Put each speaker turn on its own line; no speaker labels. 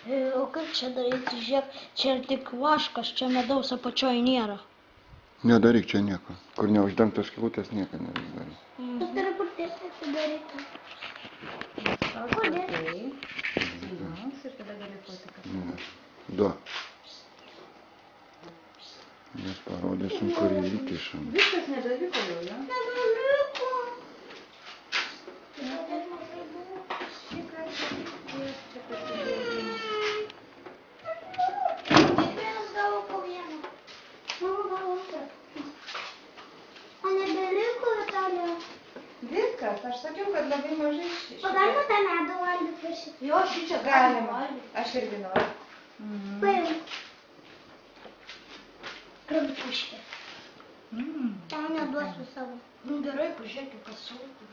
O kaip čia daryti, žiūrėk, čia tik vaškas, čia medaus apačioj nėra.
Nedaryk čia nieko. Kur neuždengtos skylutės nieko nereikia daryti.
Tu turi purtėti atidaryti.
Kodėl? Ir tada gali fotiką.
Du. Mes parodysim, kur įkišam.
Viskas nebeliko jau, ne?
Nebeliko. Kiekvienas gavo po vieną. Mama gavo antrą. O nebeliko, Vitalija?
Viskas, aš sakiau, kad labai mažai
O galima tą medų valgyti prašyti? Jo, šį čia
galima. Aš irgi noriu.
Paimk. Krabuškė. Tau neduosiu savo. Nu gerai, pažiūrėk, kas saugu.